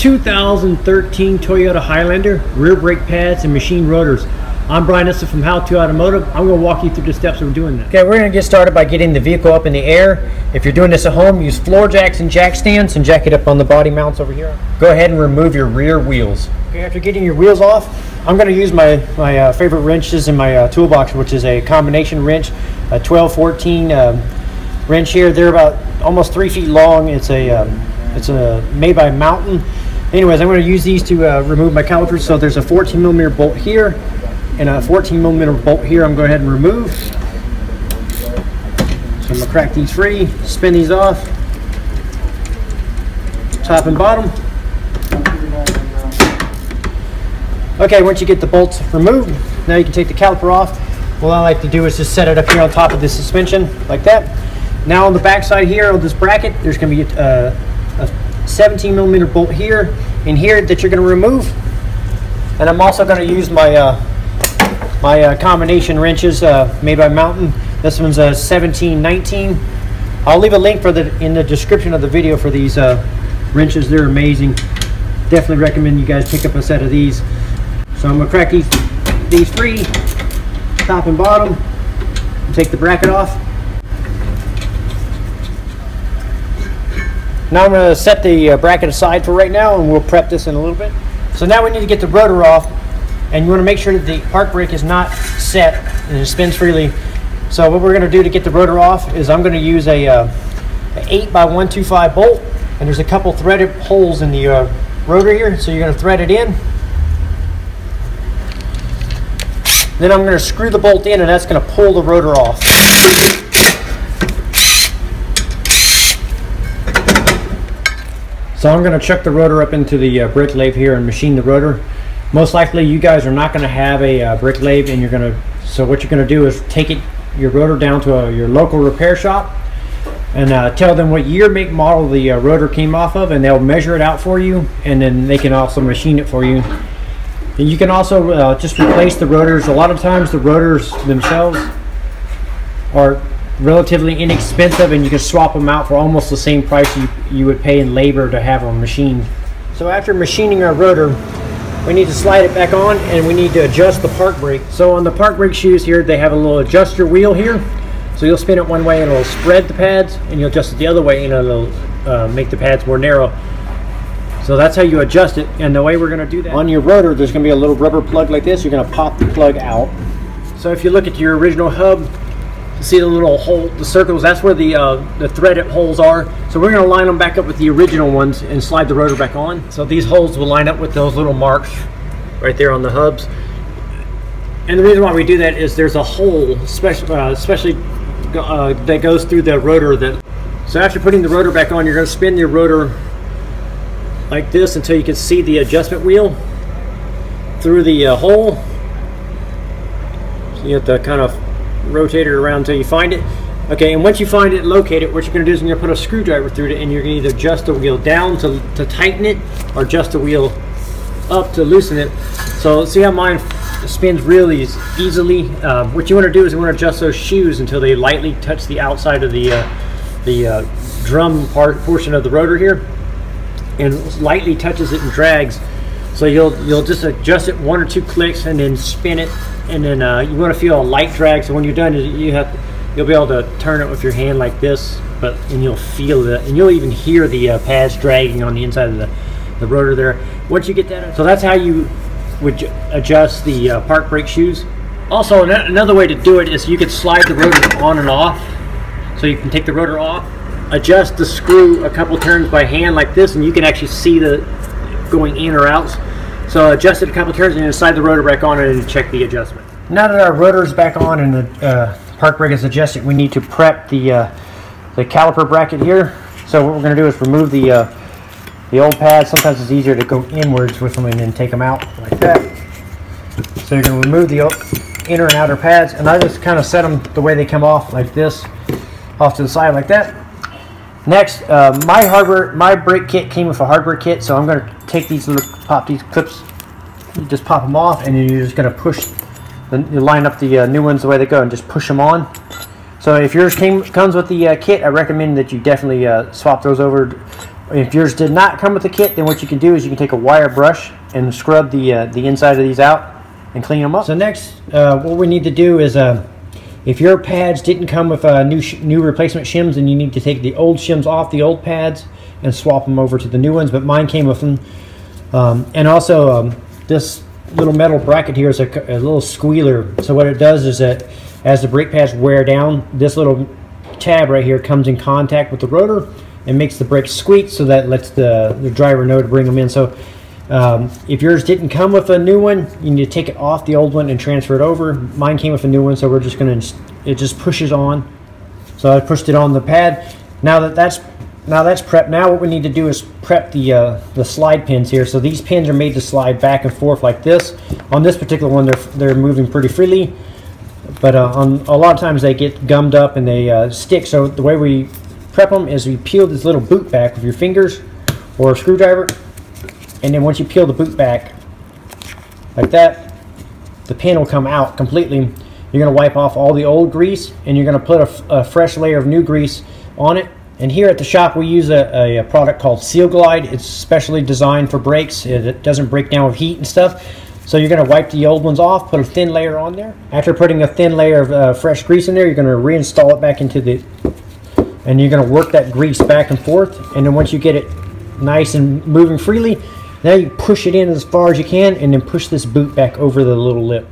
2013 Toyota Highlander, rear brake pads and machine rotors. I'm Brian from How to Automotive. I'm going to walk you through the steps of doing that. Okay, we're going to get started by getting the vehicle up in the air. If you're doing this at home, use floor jacks and jack stands and jack it up on the body mounts over here. Go ahead and remove your rear wheels. Okay, after getting your wheels off, I'm going to use my favorite wrenches in my toolbox, which is a combination wrench, a 12-14 wrench here. They're about almost 3 feet long. It's made by Mountain. Anyways, I'm going to use these to remove my calipers. So there's a 14mm bolt here and a 14mm bolt here. I'm going to go ahead and remove. So I'm going to crack these free, spin these off, top and bottom. Okay, once you get the bolts removed, now you can take the caliper off. What I like to do is just set it up here on top of the suspension like that. Now on the back side here of this bracket, there's going to be a 17mm bolt here and here that you're going to remove. And I'm also going to use my my combination wrenches made by Mountain. This one's a 17-19. I'll leave a link in the description of the video for these wrenches. They're amazing. Definitely recommend you guys pick up a set of these. So I'm going to crack these free, top and bottom, and take the bracket off. Now I'm going to set the bracket aside for right now, and we'll prep this in a little bit. So now we need to get the rotor off, and you want to make sure that the park brake is not set and it spins freely. So what we're going to do to get the rotor off is I'm going to use a 8x125 bolt, and there's a couple threaded holes in the rotor here, so you're going to thread it in. Then I'm going to screw the bolt in, and that's going to pull the rotor off. So I'm going to chuck the rotor up into the brake lathe here and machine the rotor. Most likely you guys are not going to have a brake lathe, and so what you're going to do is take your rotor down to your local repair shop and tell them what year, make, model the rotor came off of, and they'll measure it out for you, and then they can also machine it for you. And you can also just replace the rotors. A lot of times the rotors themselves are relatively inexpensive, and you can swap them out for almost the same price you would pay in labor to have them machined. So after machining our rotor, we need to slide it back on, and we need to adjust the park brake. So on the park brake shoes here, they have a little adjuster wheel here. So you'll spin it one way and it'll spread the pads, and you'll adjust it the other way and it'll make the pads more narrow. So that's how you adjust it. And the way we're going to do that, on your rotor, there's going to be a little rubber plug like this. You're going to pop the plug out. So if you look at your original hub, you see the little hole, the circles, that's where the threaded holes are. So we're going to line them back up with the original ones and slide the rotor back on. So these holes will line up with those little marks right there on the hubs. And the reason why we do that is there's a hole, especially that goes through the rotor. So after putting the rotor back on, you're going to spin your rotor like this until you can see the adjustment wheel through the hole. So you have to kind of rotate it around until you find it. Okay, and once you find it, locate it, what you're going to do is you're going to put a screwdriver through it, and you're going to either adjust the wheel down to tighten it, or adjust the wheel up to loosen it. So see how mine spins really easily. What you want to do is you want to adjust those shoes until they lightly touch the outside of the drum portion of the rotor here, and lightly touches it and drags. So you'll just adjust it 1 or 2 clicks and then spin it, and then you want to feel a light drag. So when you're done, you'll be able to turn it with your hand like this, and you'll feel it, and you'll even hear the pads dragging on the inside of the rotor there. Once you get that, so that's how you would adjust the park brake shoes. Also, another way to do it is you could slide the rotor on and off. So you can take the rotor off, adjust the screw a couple turns by hand like this, and you can actually see the going in or out. So adjust it a couple turns and then slide the rotor back on and check the adjustment. Now that our rotor is back on and the park brake is adjusted, we need to prep the caliper bracket here. So what we're going to do is remove the old pads. Sometimes it's easier to go inwards with them and then take them out like that. So you're going to remove the inner and outer pads, and I just kind of set them the way they come off like this, off to the side like that. Next, my brake kit came with a hardware kit, so I'm going to take these pop these clips, you just pop them off, and then you're just going to push, you line up the new ones the way they go and just push them on. So if yours comes with the kit, I recommend that you definitely swap those over If yours did not come with the kit, then what you can do is you can take a wire brush and scrub the inside of these out and clean them up. So next, what we need to do is, if your pads didn't come with new replacement shims, then you need to take the old shims off the old pads and swap them over to the new ones, but mine came with them. And also, this little metal bracket here is a little squealer. So what it does is that as the brake pads wear down, this little tab right here comes in contact with the rotor and makes the brakes squeak, so that lets the driver know to bring them in. So if yours didn't come with a new one, you need to take it off the old one and transfer it over. Mine came with a new one, so we're just going to, it just pushes on. So I pushed it on the pad. Now that's prepped. Now what we need to do is prep the slide pins here. So these pins are made to slide back and forth like this. On this particular one, they're moving pretty freely, but on a lot of times they get gummed up and they stick. So the way we prep them is we peel this little boot back with your fingers or a screwdriver, and then once you peel the boot back like that, the pin will come out completely. You're going to wipe off all the old grease, and you're going to put a fresh layer of new grease on it. And here at the shop we use a product called Seal Glide. It's specially designed for brakes. It doesn't break down with heat and stuff. So you're going to wipe the old ones off, put a thin layer on there. After putting a thin layer of fresh grease in there, you're going to reinstall it back into and you're going to work that grease back and forth. And then once you get it nice and moving freely, now you push it in as far as you can, and then push this boot back over the little lip.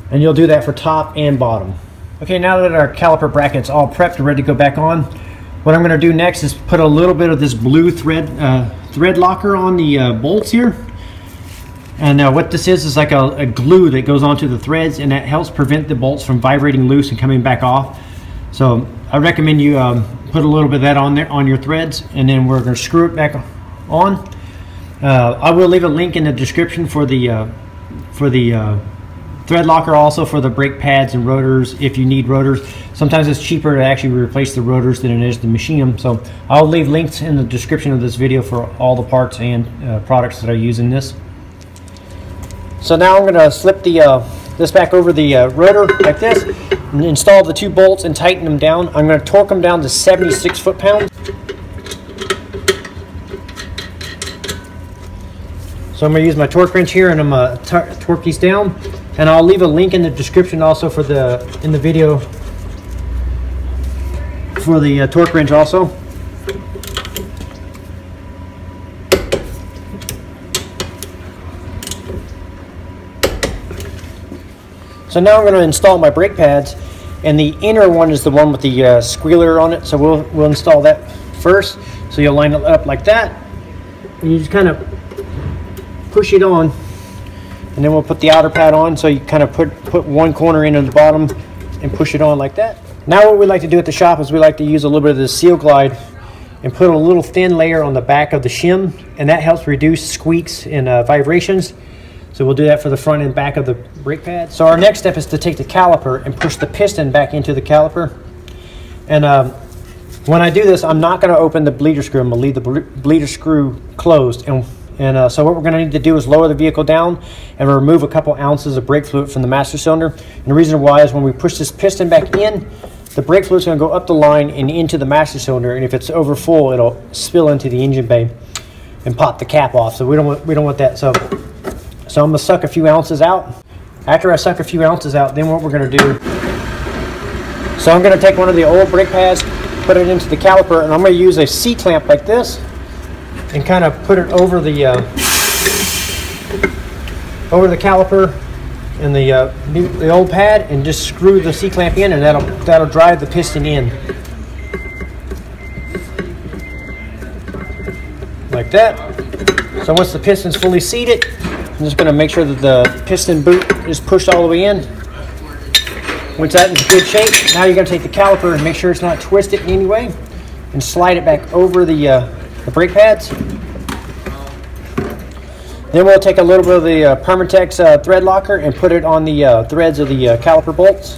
And you'll do that for top and bottom. Okay, now that our caliper bracket's all prepped and ready to go back on, what I'm going to do next is put a little bit of this blue thread locker on the bolts here. And what this is like a glue that goes onto the threads, and that helps prevent the bolts from vibrating loose and coming back off. So I recommend you put a little bit of that on there on your threads, and then we're going to screw it back on. I will leave a link in the description for the thread locker, also for the brake pads and rotors if you need rotors. Sometimes it's cheaper to actually replace the rotors than it is to machine them. So I'll leave links in the description of this video for all the parts and products that I use in this. So now I'm going to slip this back over the rotor like this, and install the two bolts and tighten them down. I'm going to torque them down to 76 foot-pounds. So I'm going to use my torque wrench here, and I'm going to torque these down. And I'll leave a link in the description also for in the video for the torque wrench also. So now I'm going to install my brake pads, and the inner one is the one with the squealer on it. So we'll install that first. So you'll line it up like that, and you just kind of push it on, and then we'll put the outer pad on. So you kind of put one corner in at the bottom and push it on like that. Now what we like to do at the shop is we like to use a little bit of this Seal Glide and put a little thin layer on the back of the shim, and that helps reduce squeaks and vibrations. So we'll do that for the front and back of the brake pad. So our next step is to take the caliper and push the piston back into the caliper. And when I do this, I'm not going to open the bleeder screw. I'm going to leave the bleeder screw closed. And so what we're going to need to do is lower the vehicle down and remove a couple ounces of brake fluid from the master cylinder. And the reason why is when we push this piston back in, the brake fluid is going to go up the line and into the master cylinder. And if it's over full, it'll spill into the engine bay and pop the cap off. So we don't want that. So I'm going to suck a few ounces out. After I suck a few ounces out, then what we're going to do, so I'm going to take one of the old brake pads, put it into the caliper, and I'm going to use a C-clamp like this and kind of put it over the caliper and the old pad, and just screw the C-clamp in, and that'll drive the piston in like that. So once the piston's fully seated, I'm just going to make sure that the piston boot is pushed all the way in. Once that's in good shape, now you're going to take the caliper and make sure it's not twisted in any way, and slide it back over the brake pads. Then we'll take a little bit of the Permatex thread locker and put it on the threads of the caliper bolts.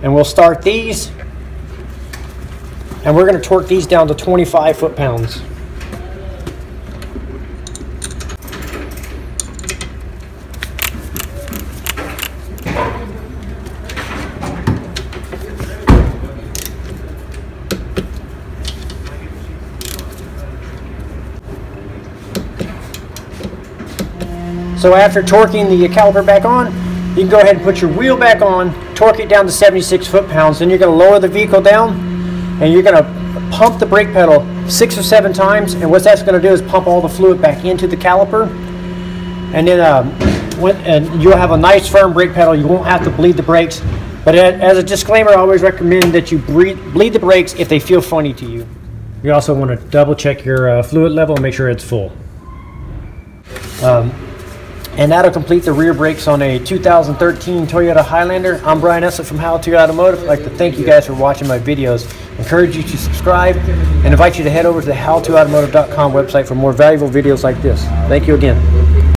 And we'll start these, and we're going to torque these down to 25 foot-pounds. So after torquing the caliper back on, you can go ahead and put your wheel back on, torque it down to 76 foot-pounds. Then you're going to lower the vehicle down, and you're going to pump the brake pedal 6 or 7 times. And what that's going to do is pump all the fluid back into the caliper. And then you'll have a nice firm brake pedal. You won't have to bleed the brakes. But as a disclaimer, I always recommend that you bleed the brakes if they feel funny to you. You also want to double check your fluid level and make sure it's full. And that'll complete the rear brakes on a 2013 Toyota Highlander. I'm Brian Essett from Highlander Automotive. I'd like to thank you guys for watching my videos. Encourage you to subscribe and invite you to head over to the howtoautomotive.com website for more valuable videos like this. Thank you again.